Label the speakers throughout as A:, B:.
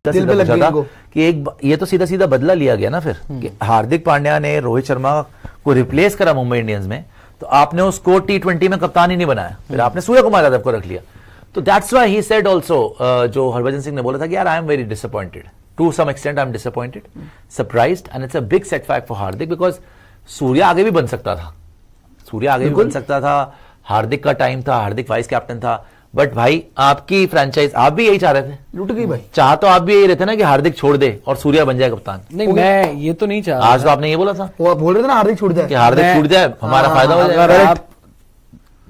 A: दिल पे लग गया कि एक ये तो सीधा सीधा बदला लिया गया ना फिर कि हार्दिक पांड्या ने रोहित शर्मा को रिप्लेस करा मुंबई इंडियंस में, तो आपने उसको T20 में कप्तान ही नहीं बनाया, फिर आपने सूर्य कुमार यादव को रख लिया। तो that's why he said also, जो हरभजन सिंह ने बोला था कि यार I am very disappointed, to some extent I am disappointed, surprised, and it's a big setback for Hardik because Surya आगे भी बन सकता था, सूर्य आगे भी बन सकता था, हार्दिक का टाइम था, हार्दिक वाइस कैप्टन था, बट भाई आपकी फ्रेंचाइज, आप भी यही चाह रहे थे,
B: लुट गई भाई।
A: चाह तो आप भी यही रहते ना कि हार्दिक छोड़ दे और सूर्य बन जाए कप्तान।
C: नहीं, मैं ये तो नहीं चाह रहा।
A: आज तो आपने ये बोला था,
B: वो बोल रहे थे ना हार्दिक छूट जाए,
A: कि हार्दिक छूट जाए हमारा फायदा हो जाए।
C: अगर आप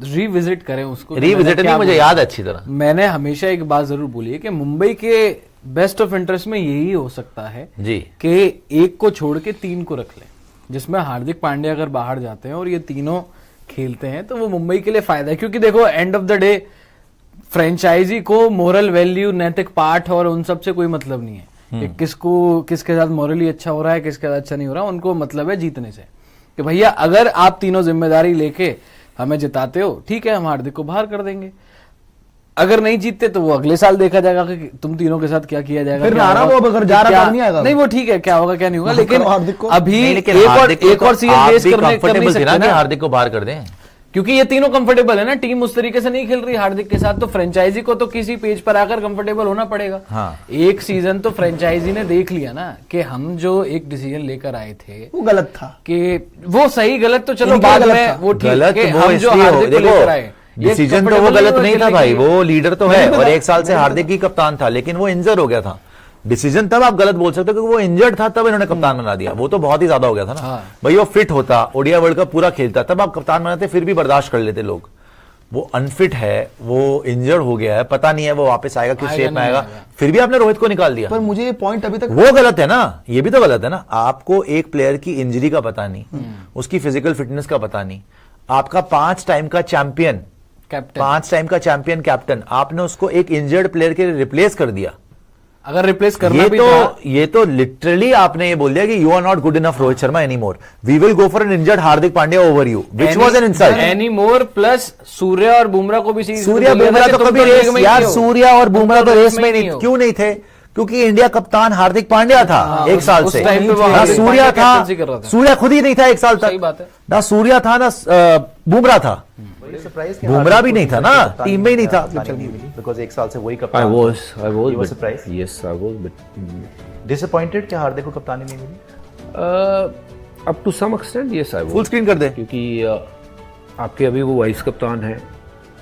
C: रिविजिट करें उसको,
A: रिविजिट नहीं, मुझे याद है अच्छी तरह,
C: मैंने हमेशा एक बात जरूर बोली है कि मुंबई के बेस्ट ऑफ इंटरेस्ट में यही हो सकता है
A: जी
C: कि एक को छोड़ के 3 को रख ले, जिसमें हार्दिक पांड्या अगर बाहर जाते हैं और ये तीनों खेलते हैं तो वो मुंबई के लिए फायदा है। क्योंकि देखो end of the day franchisee को मोरल वैल्यू, नैतिक पाठ और उन सब से कोई मतलब नहीं है कि किसके साथ मोरली अच्छा हो रहा है, किसके साथ अच्छा नहीं हो रहा। उनको मतलब है जीतने से, कि भैया अगर आप तीनों जिम्मेदारी लेके हमें जिताते हो, ठीक है, हम हार्दिक को बाहर कर देंगे। अगर नहीं जीतते तो वो अगले साल देखा जाएगा कि तुम तीनों के साथ क्या किया जाएगा।
B: फिर नारा वो अगर जा रहा नहीं आएगा,
C: नहीं वो ठीक है, क्या होगा क्या नहीं होगा, लेकिन अभी
A: एक और
C: सीजन बेस करने
A: हार्दिक को बाहर कर दें,
C: क्योंकि ये तीनों कंफर्टेबल है ना, टीम उस तरीके से नहीं खेल रही हार्दिक के साथ, तो फ्रेंचाइजी को तो किसी पेज पर आकर कंफर्टेबल होना पड़ेगा।
A: हाँ।
C: एक सीजन तो फ्रेंचाइजी ने देख लिया ना कि हम जो एक डिसीजन लेकर आए थे
B: वो गलत था,
C: कि वो सही गलत तो चलो बाद में वो
A: गलत,
C: ठीक,
A: वो
C: हम जो हार्दिक को लेकर आए
A: डिसीजन तो वो गलत नहीं था भाई, वो लीडर तो है और एक साल से हार्दिक ही कप्तान था, लेकिन वो इंजर हो गया था। डिसीजन तब आप गलत बोल सकते हो क्योंकि वो इंजर्ड था, तब इन्होंने कप्तान बना दिया, वो तो बहुत ही ज्यादा हो गया था ना।
C: हाँ।
A: भाई वो फिट होता, ओडीआई वर्ल्ड कप पूरा खेलता, तब आप कप्तान बनाते, फिर भी बर्दाश्त कर लेते लोग। वो अनफिट है, वो इंजर्ड हो गया है, पता नहीं है वो वापस आएगा किस शेप में आएगा, फिर भी आपने रोहित को निकाल दिया।
B: पर मुझे ये पॉइंट अभी तक
A: वो गलत है ना, ये भी तो गलत है ना। आपको एक प्लेयर की इंजरी का पता नहीं, उसकी फिजिकल फिटनेस का पता नहीं, आपका 5 टाइम का चैंपियन
C: कैप्टन,
A: 5 टाइम का चैंपियन कैप्टन, आपने उसको एक इंजर्ड प्लेयर के लिए रिप्लेस कर दिया।
C: अगर रिप्लेस करना भी था,
A: ये तो लिटरली आपने ये बोल दिया कि you are not good enough Rohit Sharma any more, we will go for an injured Hardik Pandya over you, which was an insult.
C: Any more plus Surya और बुमराह को भी,
A: सूर्य बुमराह तो कभी रेस, यार सूर्य और बुमराह तो रेस में नहीं, क्यों नहीं थे? क्योंकि इंडिया कप्तान हार्दिक पांड्या था एक साल से, ना सूर्य था, सूर्य खुद ही नहीं था एक साल तक, ना सूर्य था ना बुमराह था, बुमराह भी नहीं था ना, टीम में ही नहीं था, बिकॉज़ एक साल से वही कप्तान।
D: I was surprised. Yes, I was, but
A: disappointed कि हार्दिक को कप्तानी नहीं मिली।
D: up to some extent, yes, I was.
A: Full screen कर दे,
D: क्योंकि आपके अभी वो वाइस कप्तान है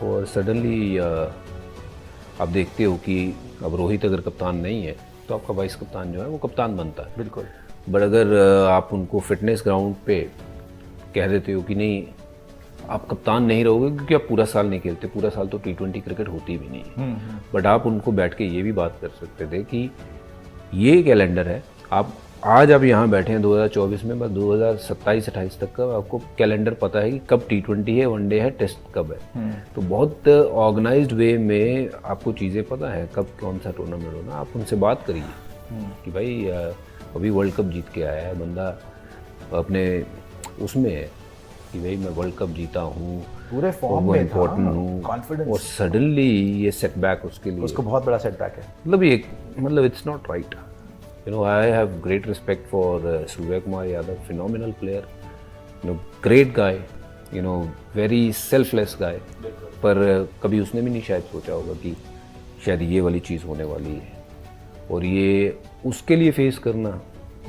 D: और सडनली आप देखते हो कि अब रोहित अगर कप्तान नहीं है तो आपका वाइस कप्तान जो है वो कप्तान बनता है।
A: बिल्कुल।
D: बट अगर आप उनको फिटनेस ग्राउंड पे कह देते हो कि नहीं आप कप्तान नहीं रहोगे क्योंकि आप पूरा साल नहीं खेलते, पूरा साल तो T20 क्रिकेट होती भी नहीं है, बट आप उनको बैठ के ये भी बात कर सकते थे कि ये कैलेंडर है, आप आज आप यहाँ बैठे हैं 2024 में, बस 2027-28 तक का आपको कैलेंडर पता है कि कब T20 है, वनडे है, टेस्ट कब है। तो बहुत ऑर्गेनाइज्ड वे में आपको चीज़ें पता है कब कौन सा टूर्नामेंट होना। आप उनसे बात करिए कि भाई अभी वर्ल्ड कप जीत के आया है बंदा, अपने उसमें है कि भाई मैं वर्ल्ड कप जीता हूँ,
A: पूरे फॉर्म में
D: इम्पोर्टेंट हूँ,
A: कॉन्फिडेंस,
D: और सडनली ये सेटबैक उसके लिए,
A: उसको बहुत बड़ा सेटबैक है।
D: मतलब it's not right. You know, I have great respect for Surya Kumar Yadav, phenomenal player, great guy, very selfless guy. पर कभी उसने भी नहीं शायद सोचा होगा कि शायद ये वाली चीज़ होने वाली है, और ये उसके लिए फेस करना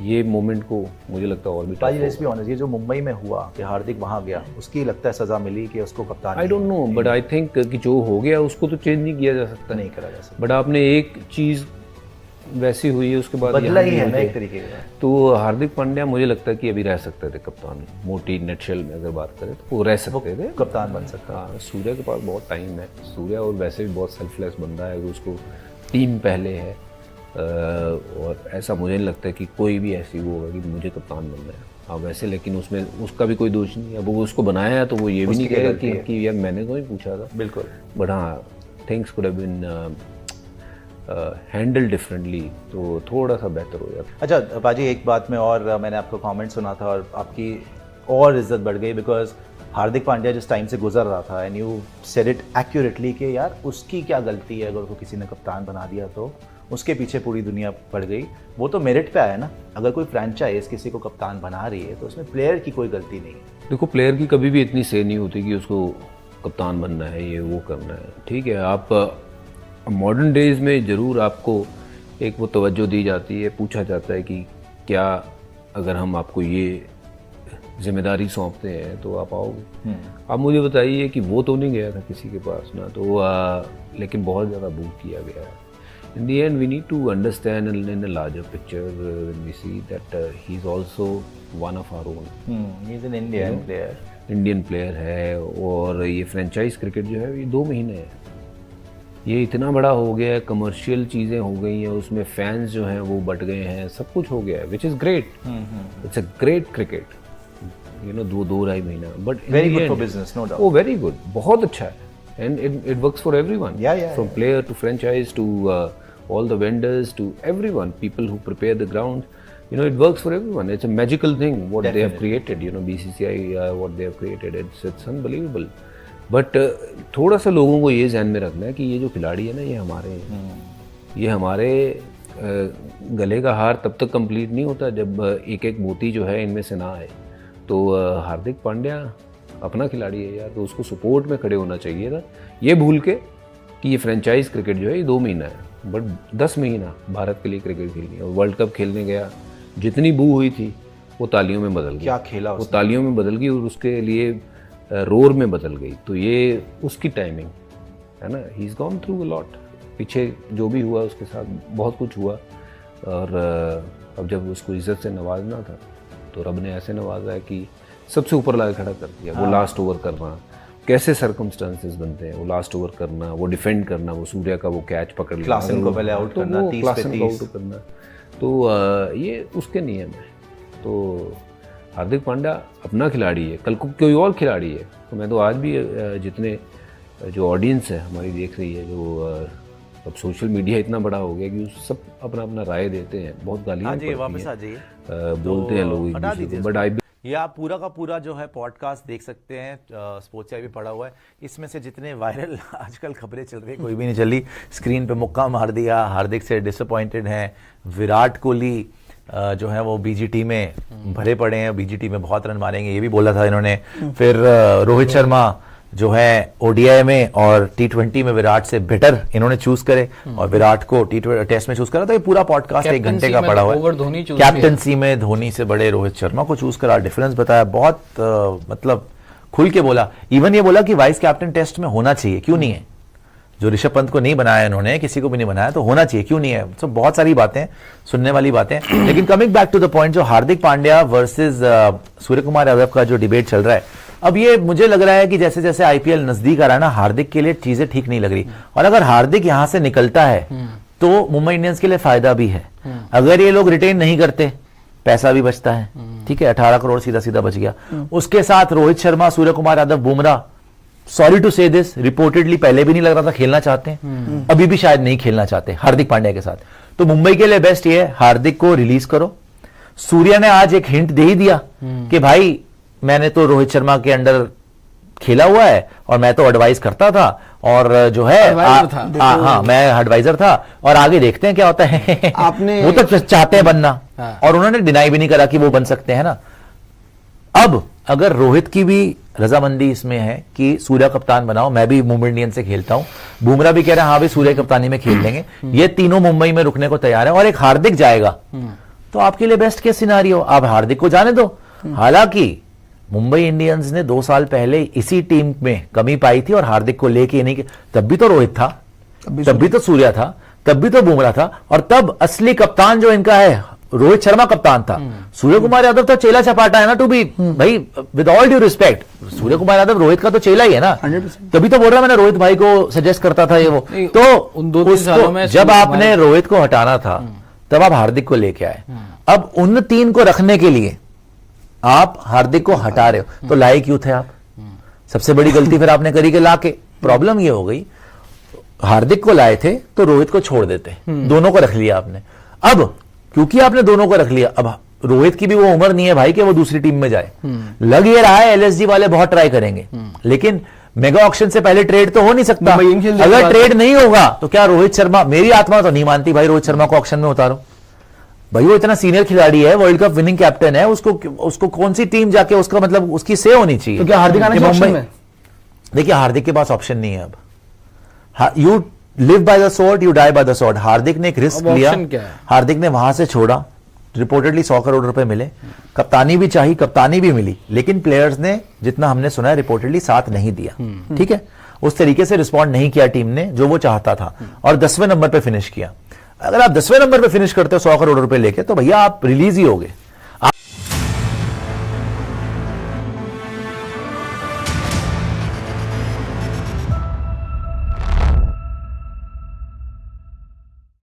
D: ये मोमेंट को मुझे लगता है और भी
A: भाई लेट्स बी ऑनेस्ट, ये जो मुंबई में हुआ कि हार्दिक वहां गया, उसकी लगता है सजा मिली कि उसको कप्तान,
D: I don't know, but I think कि जो हो गया उसको तो चेंज नहीं किया जा सकता,
A: नहीं करा जा सकता,
D: बट आपने एक चीज़ वैसी हुई है उसके बाद
A: बदला ही है ना एक तरीके का।
D: तो हार्दिक पांड्या मुझे लगता है कि अभी रह सकते थे कप्तान, मोटी नेटशेल में अगर बात करें तो वो रह सकते थे,
A: कप्तान बन सकता।
D: हाँ, सूर्य के पास बहुत टाइम है, सूर्य और वैसे भी बहुत सेल्फलेस बंदा है, उसको टीम पहले है, और ऐसा मुझे नहीं लगता है कि कोई भी ऐसी वो होगा कि मुझे कप्तान बनना है। हाँ वैसे, लेकिन उसमें उसका भी कोई दोष नहीं है, अब वो उसको बनाया है तो वो ये भी नहीं कहेगा कि यार मैंने तो नहीं पूछा था।
A: बिल्कुल।
D: बट हाँ, things could have been handle differently, तो थोड़ा सा बेहतर हो जाता।
A: अच्छा बाजी, एक बात में और मैंने आपको कमेंट सुना था और आपकी और इज्जत बढ़ गई, बिकॉज हार्दिक पांड्या जिस टाइम से गुजर रहा था and you said it accurately कि यार उसकी क्या गलती है अगर उसको किसी ने कप्तान बना दिया तो उसके पीछे पूरी दुनिया पड़ गई। वो तो मेरिट पे आया ना, अगर कोई फ्रेंचाइज किसी को कप्तान बना रही है तो उसमें प्लेयर की कोई गलती नहीं है।
D: देखो, प्लेयर की कभी भी इतनी से नहीं होती कि उसको कप्तान बनना है, ये वो करना है। ठीक है, आप मॉडर्न डेज में ज़रूर आपको एक वो तवज्जो दी जाती है, पूछा जाता है कि क्या अगर हम आपको ये जिम्मेदारी सौंपते हैं तो आप आओगे। आप मुझे बताइए कि वो तो नहीं गया था किसी के पास ना, तो लेकिन बहुत ज़्यादा बुक किया गया है। In the end, we need to understand in a larger picture when we see that he is also one of our own.
A: He is an Indian player.
D: Indian player है, और ये फ्रेंचाइज क्रिकेट जो है ये 2 महीने है। ये इतना बड़ा हो गया है, कमर्शियल चीज़ें हो गई हैं, उसमें फैंस जो हैं वो बढ़ गए हैं, सब कुछ हो गया है, which is great. It's a great cricket, you know, 2-2.5 महीना, but
A: Very good for business, no doubt.
D: Oh, very good, बहुत अच्छा है, and it works for everyone.
A: Yeah,
D: From player to franchise to all the vendors to everyone, people who prepare the ground. You know, it works for everyone. It's a magical thing what they have created. You know, BCCI what they have created. It's unbelievable. But थोड़ा सा लोगों को ये ध्यान में रखना है कि ये जो खिलाड़ी है ना, ये हमारे हैं। ये हमारे गले का हार तब तक कंप्लीट नहीं होता जब एक एक मोती जो है इनमें से ना आए। तो हार्दिक पांड्या अपना खिलाड़ी है यार, तो उसको सपोर्ट में खड़े होना चाहिए था, ये भूल के कि ये फ्रेंचाइज क्रिकेट जो है ये 2 महीना है, बट 10 महीना भारत के लिए क्रिकेट खेलनी है। और वर्ल्ड कप खेलने गया, जितनी बू हुई थी वो तालियों में बदल गई।
A: क्या खेला
D: वो तालियों में बदल गई और उसके लिए रोर में बदल गई। तो ये उसकी टाइमिंग है ना, he is gone through a lot. पीछे जो भी हुआ उसके साथ बहुत कुछ हुआ, और अब जब उसको इज्जत से नवाजना था तो रब ने ऐसे नवाजा है कि सबसे ऊपर ला खड़ा कर दिया। वो लास्ट ओवर करना, कैसे सर्कमस्टांसेस बनते हैं, वो लास्ट ओवर करना, वो डिफेंड करना, वो सूर्या का वो कैच पकड़ लेना,
A: क्लासन को पहले आउट करना, 30 पे 30
D: आउट करना, तो ये उसके नियम है। तो हार्दिक पांड्या अपना खिलाड़ी है, कल को कोई और खिलाड़ी है। तो मैं तो आज भी जितने जो ऑडियंस है हमारी देख रही है, जो अब सोशल मीडिया इतना बड़ा हो गया कि सब अपना अपना राय देते हैं, बहुत गालियाँ
A: वापस आ जाइए,
D: बोलते हैं लोग एक दूसरे को, बट आई
A: ये आप पूरा का पूरा जो है पॉडकास्ट देख सकते हैं, स्पोर्ट्स भी पड़ा हुआ है। इसमें से जितने वायरल आजकल खबरें चल रही, कोई भी नहीं चली। स्क्रीन पे मुक्का मार दिया, हार्दिक से डिसअपॉइंटेड हैं, विराट कोहली जो है वो बीजीटी में भरे पड़े हैं, बीजीटी में बहुत रन मारेंगे, ये भी बोला था इन्होंने। फिर रोहित शर्मा जो है ओडीआई में और टी20 में विराट से बेटर इन्होंने चूज करे, और विराट को टेस्ट में चूज करा। तो ये पूरा पॉडकास्ट 1 घंटे का पड़ा हुआ है। कैप्टनसी में धोनी से बड़े रोहित शर्मा को चूज करा, डिफरेंस बताया, बहुत मतलब खुल के बोला। इवन ये बोला कि वाइस कैप्टन टेस्ट में होना चाहिए, क्यों नहीं है। जो ऋषभ पंत को नहीं बनाया इन्होंने, किसी को भी नहीं बनाया, तो होना चाहिए, क्यों नहीं है। तो बहुत सारी बातें, सुनने वाली बातें। लेकिन coming back to the point, जो हार्दिक पांड्या वर्सेस सूर्य कुमार यादव का जो डिबेट चल रहा है, अब ये मुझे लग रहा है कि जैसे जैसे आईपीएल नजदीक आ रहा है ना, हार्दिक के लिए चीजें ठीक नहीं लग रही। और अगर हार्दिक यहां से निकलता है तो मुंबई इंडियंस के लिए फायदा भी है। अगर ये लोग रिटेन नहीं करते, पैसा भी बचता है, ठीक है, 18 करोड़ सीधा सीधा बच गया। उसके साथ रोहित शर्मा, सूर्य कुमार यादव, बुमराह, सॉरी टू से दिस, रिपोर्टेडली पहले भी नहीं लग रहा था खेलना चाहते हैं, अभी भी शायद नहीं खेलना चाहते हार्दिक पांड्या के साथ। तो मुंबई के लिए बेस्ट ये है, हार्दिक को रिलीज करो। सूर्या ने आज एक हिंट दे ही दिया कि भाई मैंने तो रोहित शर्मा के अंडर खेला हुआ है और मैं तो एडवाइस करता था, और जो है हाँ मैं एडवाइजर था, और आगे देखते हैं क्या होता है।
B: आपने
A: वो तो चाहते हैं बनना, और उन्होंने डिनाई भी नहीं करा कि वो बन सकते हैं ना। अब अगर रोहित की भी रजामंदी इसमें है कि सूर्या कप्तान बनाओ, मैं भी मुंबई इंडियंस से खेलता हूं, बुमराह भी कह रहा है हाँ भी सूर्या कप्तानी में खेल लेंगे, ये तीनों मुंबई में रुकने को तैयार है, और एक हार्दिक जाएगा, तो आपके लिए बेस्ट केस सिनारियो, आप हार्दिक को जाने दो। हालांकि मुंबई इंडियंस ने 2 साल पहले इसी टीम में कमी पाई थी और हार्दिक को लेके नहीं, तब भी तो रोहित था, तब भी तो सूर्या था, तब भी तो बुमराह था, और तब असली कप्तान जो इनका है रोहित शर्मा कप्तान था। सूर्य कुमार यादव तो चेला चपाटा है ना, टू बी भाई with all due respect, Surya Kumar Yadav Rohit का तो चेला ही है ना,
B: 100%।
A: तभी तो बोल रहा मैंने रोहित भाई को सजेस्ट करता था ये वो। तो
C: उन 2-3 सालों में
A: जब आपने रोहित को हटाना था तब आप हार्दिक को लेके आए, अब उन 3 को रखने के लिए आप हार्दिक को हटा रहे हो, तो लाए क्यों थे आप? सबसे बड़ी गलती फिर आपने करी कि लाके, प्रॉब्लम ये हो गई हार्दिक को लाए थे तो रोहित को छोड़ देते, दोनों को रख लिया आपने। अब क्योंकि आपने दोनों को रख लिया, अब रोहित की भी वो उम्र नहीं है भाई कि वो दूसरी टीम में जाए। लग ये रहा है एलएसजी वाले बहुत ट्राई करेंगे, लेकिन मेगा ऑक्शन से पहले ट्रेड तो हो नहीं सकता।
B: मुंबई इंडियंस
A: अगर ट्रेड नहीं होगा तो क्या रोहित शर्मा, मेरी आत्मा तो नहीं मानती भाई रोहित शर्मा को ऑक्शन में उतारो। भाई वो इतना सीनियर खिलाड़ी है, वर्ल्ड कप विनिंग कैप्टन है, उसको कौन सी टीम जाके उसका मतलब उसकी से होनी चाहिए।
B: तो क्या हार्दिक आना
A: कि
B: चाहिए
A: मुंबई
B: ऑक्शन में?
A: देखिए हार्दिक के पास ऑप्शन नहीं है अब। You live by the sword, you die by the sword. Hardik ने एक रिस्क
C: अब
A: लिया,
C: option क्या है?
A: हार्दिक ने वहां से छोड़ा, रिपोर्टेडली 100 करोड़ रुपए मिले, कप्तानी भी चाहिए, कप्तानी भी मिली, लेकिन प्लेयर्स ने जितना हमने सुना है रिपोर्टेडली साथ नहीं दिया। ठीक है, उस तरीके से रिस्पॉन्ड नहीं किया टीम ने जो वो चाहता था, और 10वें नंबर पे फिनिश किया। अगर आप 10वें नंबर पे फिनिश करते हो 100 करोड़ रुपए लेके, तो भैया आप रिलीज ही होगे।